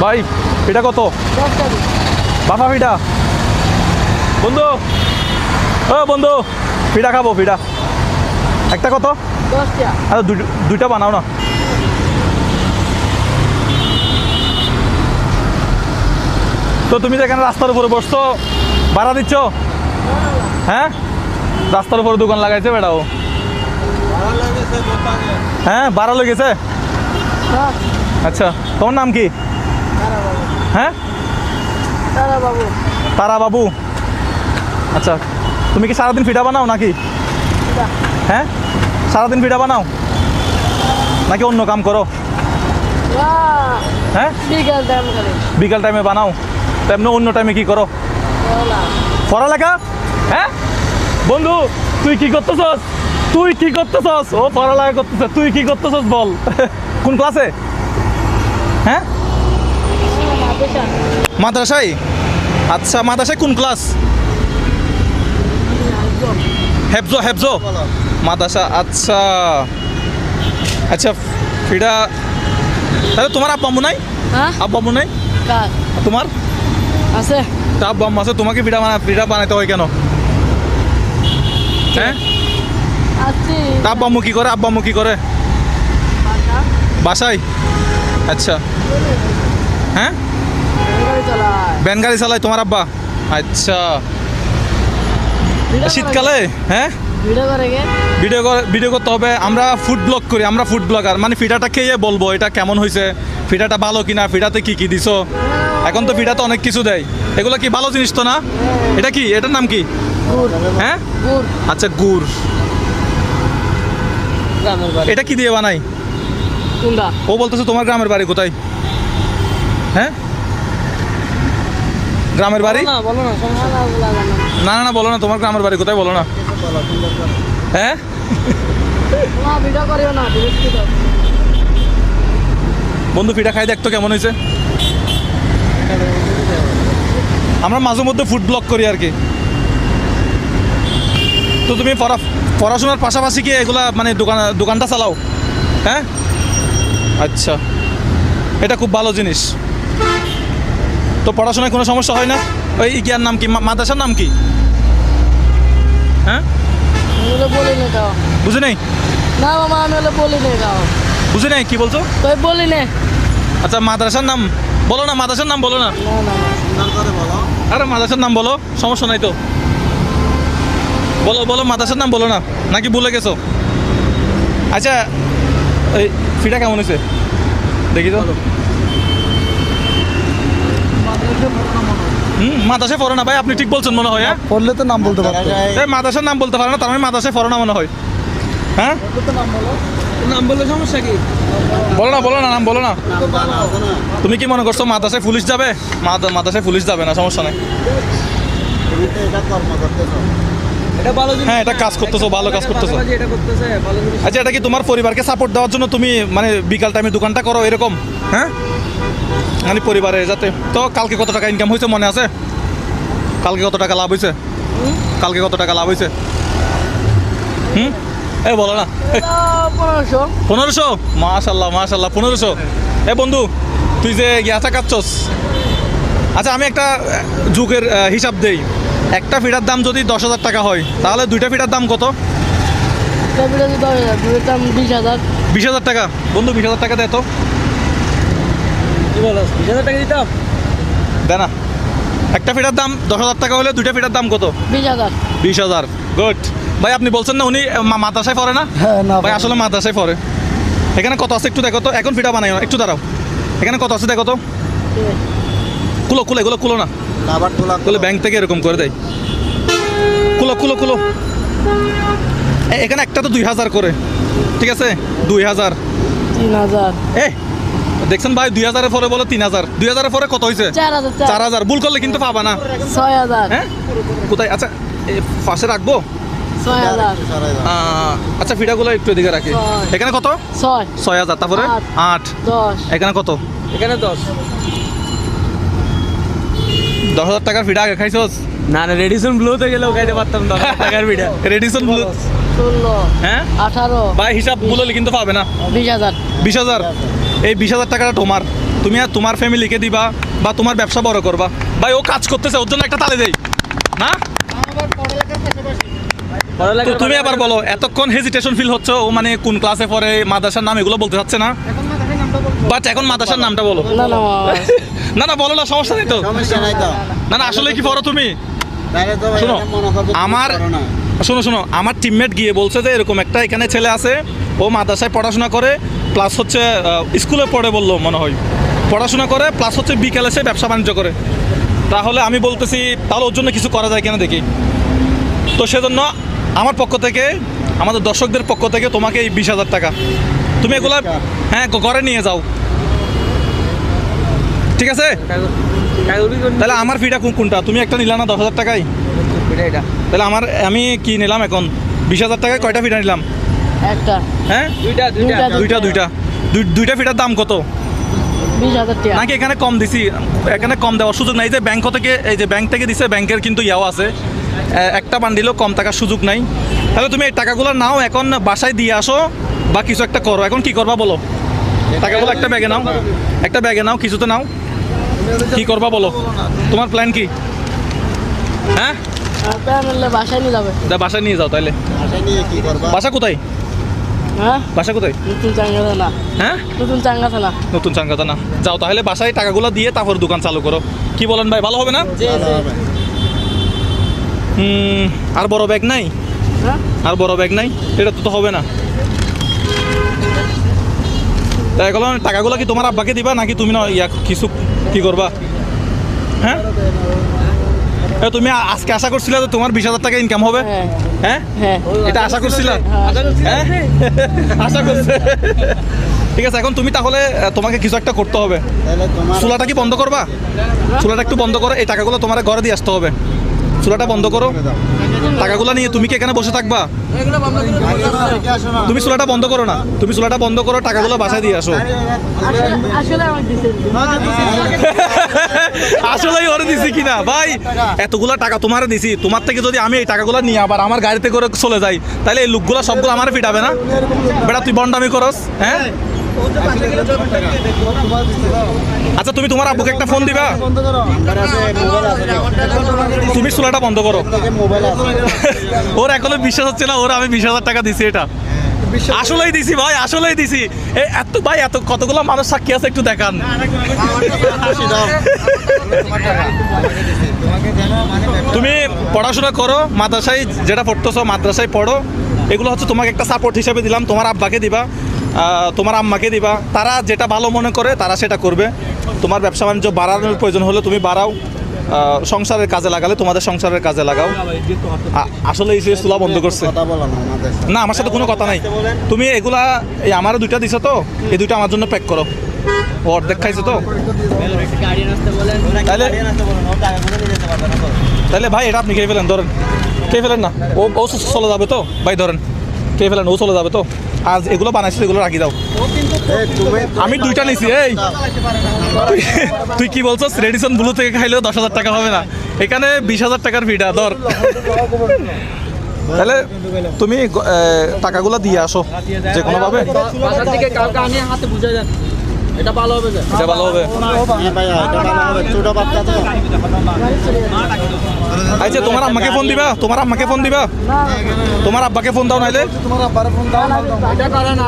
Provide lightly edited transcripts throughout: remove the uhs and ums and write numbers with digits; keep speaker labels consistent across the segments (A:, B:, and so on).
A: ভাই ফিটা কত? বাফা ফিটা। বন্ধু ও বন্ধু, ফিটা খাবো, ফিটা একটা কত?
B: 10 টাকা।
A: আচ্ছা দুইটা বানাও না। তো তুমি যেখানে রাস্তার উপরে বসছো ভাড়া দিচ্ছ? হ্যাঁ, রাস্তার উপরে দোকান লাগাইছে বেটাও। হ্যাঁ, ভাড়া লেগেছে। আচ্ছা, তোমার নাম কি? হ্যাঁ, তারা বাবু। আচ্ছা, তুমি কি সারাদিন ফিটা বানাও নাকি? হ্যাঁ, সারাদিন ফিটা বানাও নাকি অন্য কাম করো? হ্যাঁ, বিকাল টাইমে বানাও। তেমনি অন্য টাইমে কি করো? পড়ালেখা। হ্যাঁ বন্ধু, তুই কি করতেছস? তুই কি করতেছস? ও পড়ালেখা করতেছ, তুই কি করতেছস বল। কোন ক্লাসে? হ্যাঁ, মাদ্রাসায়। আচ্ছা, মাদ্রাসায় কোন ক্লাস? হেফজো, হেফজো মাদ্রাসা। আচ্ছা আচ্ছা, ফিডা তাহলে তোমার আব্বা আম্মু নাই? আব্বা আম্মু নাই তোমার?
B: আছে।
A: তা আব্বা আম্মু আছে, তোমাকে ফিডা বানাইতে হয় কেন? হ্যাঁ, তা আব্বা আম্মু কি করে? আব্বা আম্মু কি করে? বাসায়। আচ্ছা, হ্যাঁ, ভ্যান গাড়ি চালায় তোমার আব্বা। আচ্ছা, শীতকালে হ্যাঁ ভিডিও করতে হবে। আমরা ফুড ব্লগ করি, আমরা ফুড ব্লগার। মানে ফিডাটা খেয়ে বলবো এটা কেমন হয়েছে, ফিডাটা ভালো কিনা, ফিডাতে কি কি দিছো। এখন তো ফিডাতে অনেক কিছু দেয়, এগুলো কি ভালো জিনিস তো না? এটা কি, এটার নাম কি? হ্যাঁ, আচ্ছা, গুড়। এটা কি দিয়ে বানাই? ও বলতেছে তোমার গ্রামের বাড়ি কোথায়? হ্যাঁ, গ্রামের বাড়ি না না বলো না, তোমার গ্রামের বাড়ি কোথায় বলো না। হ্যাঁ, বন্ধু ফিটা খাই দেখতো কেমন হয়েছে। আমরা মাঝে মধ্যে ফুড ব্লগ করি আর কি। তো তুমি পড়াশোনার পাশাপাশি কি এগুলা মানে দোকানটা চালাও? হ্যাঁ, আচ্ছা, এটা খুব ভালো জিনিস। তো পড়াশোনায় কোনো সমস্যা হয় না? ওই ইয়ার নাম কি, মাদ্রাসার নাম কি? হ্যাঁ, বুঝি নাই।
B: না মামা, আমি বলি না।
A: বুঝি নাই কি বলছো?
B: বলি না।
A: আচ্ছা, মাদ্রাসার নাম বলো না, মাদ্রাসার নাম বলো না। আরে মাদ্রাসার নাম বলো, সমস্যা নাই তো। বলো বলো, মাদ্রাসার নাম বলো না, নাকি ভুলে গেছো? আচ্ছা, এই ফিটা কেমন হয়েছে দেখি তো। মাদ্রাসায় পড়ো না ভাই, আপনি ঠিক বলছেন মনে হয়। হ্যাঁ,
C: পড়লে তো নাম বলতে পারো।
A: মাদ্রাসার নাম বলতে পারে না, তার মানে মাদ্রাসায় পড়ো না মনে হয়। হ্যাঁ,
B: নাম বললে সমস্যা কি?
A: বলো না, বলো না, নাম বলো না। তুমি কি মনে করছো মাদ্রাসায় পুলিশ যাবে? মাদ্রাসায় পুলিশ যাবে না, সমস্যা নেই। হ্যাঁ, এটা কাজ করতেছো, ভালো কাজ করতেছো। আচ্ছা, এটা কি তোমার পরিবারকে সাপোর্ট দেওয়ার জন্য তুমি মানে বিকাল টাইমে দোকানটা করো এরকম? হ্যাঁ, মানে পরিবারে যাতে। তো কালকে কত টাকা ইনকাম হয়েছে মনে আছে? কালকে কত টাকা লাভ হয়েছে? কালকে কত টাকা লাভ হয়েছে? বলো না। 1500। মাশাল্লাহ মাশাল্লাহ, 1500। বন্ধু, তুই যে ইয়াটা কাটছস, আচ্ছা আমি একটা যুগের হিসাব দেই। একটা ফিটার দাম যদি 10,000 টাকা হয়, তাহলে দুইটা ফিটার দাম কত? 20,000 টাকা। বন্ধু 20,000 টাকা দে তো।
B: 20,000 টাকা দিতাম।
A: দে না। একটা ফিটার দাম 10,000 টাকা হলে দুইটা ফিটার দাম কত? 20,000। গুড ভাই, আপনি বলছেন না উনি মাদ্রাসায় পড়ে না?
C: হ্যাঁ, না
A: ভাই, আসলে মাদ্রাসায় পড়ে। এখানে কত আছে একটু দেখো তো। এখন ফিটা বানাই না, একটু দাঁড়াও। এখানে কত আছে দেখো তো। এগুলো খুলো না, খুলে ব্যাংক থেকে এরকম করে দেয়। খুলো। এখানে একটা তো 2,000 করে, ঠিক আছে? 2,000,
B: 3,000।
A: দেখছেন ভাই, 2,000-এর পরে বলে 3,000। 2,000-এর পরে কত হয়েছে? 4,000। ভুল করলে কিন্তু পাবা না।
B: 6,000।
A: হ্যাঁ, কোথায়? আচ্ছা, পাশে রাখবো।
B: 6,000।
A: আচ্ছা, ফিটাগুলো একটু এদিকে রাখি। এখানে কত? 6,000। তারপরে 8,
B: 10।
A: এখানে কত?
B: এখানে 10।
A: 10,000 টাকার ফিটা আগে খাইছস?
B: না, রেডিসন ব্লুতে গেলেও খাইতে পারতাম 10,000 টাকার ফিটা।
A: Radisson blue
B: 16।
A: হ্যাঁ,
B: 18।
A: ভাই হিসাব বললে কিন্তু পাবে না।
B: 20,000।
A: 20,000। এই 20,000 টাকাটা তোমার। তুমি আর তোমার ফ্যামিলিকে দিবা বা তোমার ব্যবসা বড় করবা। ভাই ও কাজ করতেছে, ওর জন্য একটা তালে দেই না? তো তুমি আবার বলো, এতক্ষণ হেজিটেশন ফিল হচ্ছে, ও মানে কোন ক্লাসে পড়ে, মাদ্রাসার নাম এগুলো বলতে চাচ্ছে না, বাট এখন মাদ্রাসার নামটা বলো।
C: না না
A: না না বলো না, সমস্যা নেই তো। না না আসলে কি পড়ো তুমি? শোনো শোনো আমার টিমমেট গিয়ে বলছে যে এরকম একটা এখানে ছেলে আছে, ও মাদ্রাসায় পড়াশোনা করে প্লাস হচ্ছে স্কুলে পড়ে বললো মনে হয়, পড়াশোনা করে প্লাস হচ্ছে বিকেলে সে ব্যবসা বাণিজ্য করে। তাহলে আমি বলতেছি তাহলে ওর জন্য কিছু করা যায় কিনা দেখি। তো সেজন্য আমার পক্ষ থেকে, আমাদের দর্শকদের পক্ষ থেকে তোমাকে এই 20,000 টাকা, তুমি এগুলা হ্যাঁ ঘরে নিয়ে যাও, ঠিক আছে? তাহলে আমার ফিটা কোনটা? তুমি একটা নিলা না 10,000 টাকায়? তাহলে আমি কি নিলাম এখন? 20,000 টাকায় কয়টা ফিটা নিলাম?
C: একটা
A: হ্যাঁ দুইটা ফিটার দাম কত?
C: 20,000 টাকা।
A: নাকি এখানে কম দিছি? এখানে কম দেওয়ার সুযোগ নাই। যে ব্যাংক থেকে, এই যে ব্যাংক থেকে দিছে, ব্যাংকের কিন্তু ইয়াও আছে, একটা বান্ডিলও কম টাকার সুযোগ নাই। তাহলে তুমি এই টাকাগুলো নাও, এখন বাসায় দিয়ে আসো বা কিছু একটা করো। এখন কি করবা বলো? টাকাগুলো একটা ব্যাগে নাও, কিছু তো নাও, কি করবা বলো? তোমার প্ল্যান কি? হ্যাঁ
C: বাসায় নিয়ে যাবে।
A: বাসায় নিয়ে যাও তাহলে। বাসা কোথায়?
C: হ্যাঁ
A: বাসা কোথায়?
C: নতুন চাঙ্গা না।
A: হ্যাঁ নতুন চাঙ্গাতা না। যাও তাহলে বাসায় টাকাগুলো দিয়ে তারপর দোকান চালু করো। কি বলেন ভাই, ভালো হবে না? আর বড় ব্যাগ নাই? আর বড় ব্যাগ নাই? এটা তো হবে না। তাই এগুলো টাকাগুলো কি তোমার আব্বাকে দিবা নাকি তুমি না কিছু কি করবা? হ্যাঁ তুমি আজকে আশা করছিলে যে তোমার 20,000 টাকা ইনকাম হবে? হ্যাঁ এটা আশা করছিলা? হ্যাঁ আশা করছে। ঠিক আছে, এখন তুমি তাহলে তোমাকে কিছু একটা করতে হবে। চুলাটা কি বন্ধ করবা? চুলাটা একটু বন্ধ করো, এই টাকাগুলো তোমার ঘরে দিয়ে আসতে হবে। চুলাটা বন্ধ করো, টাকাগুলো নিয়ে তুমি কি এখানে বসে থাকবা? তুমি চুলাটা বন্ধ করো না, তুমি চুলাটা বন্ধ করো, টাকাগুলো বাসায় দিয়ে আসো। আসলেই ওরে দিছি কিনা ভাই? এতগুলা টাকা তোমার দিছি, তোমার থেকে যদি আমি এই টাকাগুলো নিয়ে আবার আমার গাড়িতে করে চলে যাই, তাহলে এই লোকগুলো সবগুলো আমার ফিটাবে না? বেটা তুই বন্ডামি করস? হ্যাঁ আচ্ছা তুমি তোমার আব্বুকে একটা ফোন দিবা, তুমি চুলাটা বন্ধ করো। ওর এখনো বিশ্বাস হচ্ছে না, ওর আমি 20,000 টাকা দিছি। এটা আসলেই দিছি ভাই, আসলেই দিছি। এত ভাই, এত কতগুলো মানুষ সাক্ষী আছে, একটু দেখান। তুমি পড়াশোনা করো, মাদ্রাসায় যেটা পড়তেছো মাদ্রাসায় পড়ো, এগুলো হচ্ছে তোমাকে একটা সাপোর্ট হিসেবে দিলাম। তোমার আব্বাকে দিবা, তোমার আম্মাকে দিবা, তারা যেটা ভালো মনে করে তারা সেটা করবে। তোমার ব্যবসা বাণিজ্য বাড়ানোর প্রয়োজন হলে তুমি বাড়াও, সংসারের কাজে লাগালে তোমাদের সংসারের কাজে লাগাও। আসলে এই চুলা বন্ধ করছে না, আমার সাথে কোনো কথা নাই। তুমি এগুলা এই আমারও দুইটা দিছো তো, এই দুইটা আমার জন্য প্যাক করো। ও অর্ধেক খাইছে তো, তাহলে ভাই এটা আপনি খেয়ে ফেলেন, ধরেন খেয়ে ফেলেন না। ও চলে যাবে তো ভাই, ধরেন খেয়ে ফেলেন, ও চলে যাবে তো। আজ এগুলো বানাইছিস, এগুলো রাখি দাও। আমি দুইটা নিছি। এই তুই কি বলছো? রেডিসন ব্লু থেকে খাইলেও 10,000 টাকা হবে না, এখানে 20,000 টাকার ভিড়া ধর। তাহলে তুমি টাকাগুলো দিয়ে আসো যে কোনো ভাবে। এটা ভালো হবে। আচ্ছা তোমার আম্মাকে ফোন দিবা, তোমার আব্বাকে ফোন দাও, নাইলে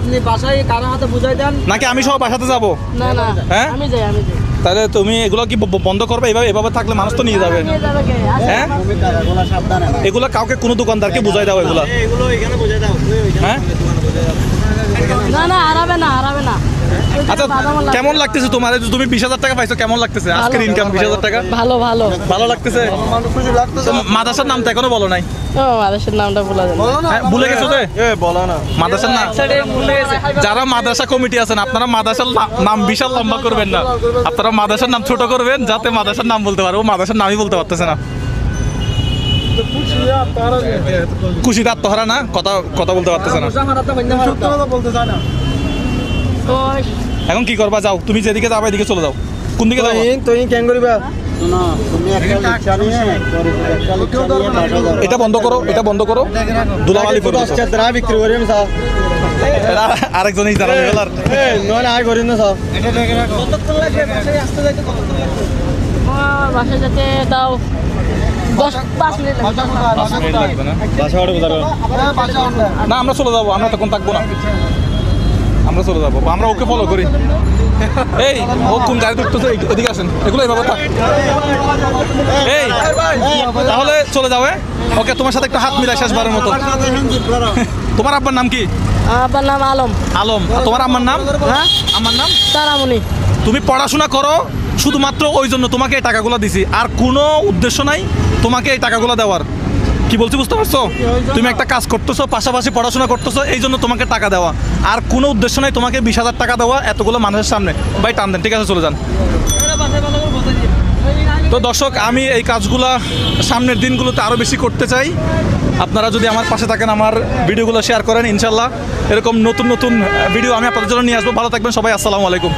C: আপনি বাসায় কারো হাতে বুঝাই দেন
A: নাকি আমি সব বাসাতে যাবো? হ্যাঁ তাহলে তুমি এগুলো কি বন্ধ করবে? এভাবে থাকলে মানুষ তো নিয়ে যাবে। হ্যাঁ এগুলো কাউকে কোনো দোকানদারকে বুঝাই দাও এগুলা। হ্যাঁ
C: না হারাবে না।
A: আচ্ছা কেমন লাগতেছে তোমার? তুমি 20,000 টাকা পাইছো, কেমন লাগতেছে আজকের ইনকাম? 20,000 টাকা ভালো লাগতেছে। মাদ্রাসার নাম তো এখনো বলো নাই।
C: মাদ্রাসার নামটা
A: ভুলে গেছো? বলো না মাদ্রাসার নাম। যারা মাদ্রাসা কমিটি আছেন, আপনারা মাদ্রাসার নাম বিশাল লম্বা করবেন না, আপনারা মাদ্রাসার নাম ছোট করবেন, যাতে মাদ্রাসার নাম বলতে পারবো। মাদ্রাসার নামই বলতে পারতেছে না, খুশিতে আত্মহারা না, কথা বলতে পারতেছে না। এখন কি করবা? যাও, তুমি যেদিকে যাবে এদিকে চলে যাও। কোন দিকে যাবো? এটা বন্ধ করো, দুলাবালি বিক্রি করে। এটা আরেকজনই জানাবে বলার
B: নয় আয় করি না সব
C: কতক্ষণ লাগবে বাসায় আসতে যাইতে কতক্ষণ লাগবে আমার বাসায় যেতে তাও 5 মিনিট লাগবে
A: 5 মিনিট লাগবে না
B: বাসা ওটা কোথায়
A: না আমরা চলে যাবো আমরা তখন থাকবো না আমরা চলে যাবো আমরা ওকে ফলো করি এই ও কোন গাড়ি উঠতেছে এদিকে আসেন এগুলো এইভাবে থাক এই তাহলে চলে যাও ওকে তোমার সাথে একটা হাত মিলাই শেষবারের মতো তোমার আব্বার নাম কি
C: আমার নাম আলম
A: আলম আর তোমার আম্মার নাম
C: হ্যাঁ
A: আমার নাম
C: তারামণি
A: তুমি পড়াশোনা করো শুধুমাত্র ওই জন্য তোমাকে এই টাকাগুলো দিছি আর কোনো উদ্দেশ্য নাই তোমাকে এই টাকাগুলো দেওয়ার কি বলছি বুঝতে পারছো তুমি একটা কাজ করতেছো পাশাপাশি পড়াশোনা করতেছো এই জন্য তোমাকে টাকা দেওয়া আর কোনো উদ্দেশ্য নাই তোমাকে 20,000 টাকা দেওয়া এতগুলো মানুষের সামনে ভাই টান দেন ঠিক আছে চলে যান তো দর্শক আমি এই কাজগুলা সামনের দিনগুলোতে আরও বেশি করতে চাই আপনারা যদি আমার পাশে থাকেন আমার ভিডিওগুলো শেয়ার করেন ইনশাল্লাহ এরকম নতুন নতুন ভিডিও আমি আপনাদের জন্য নিয়ে আসবো ভালো থাকবেন সবাই আসসালামু আলাইকুম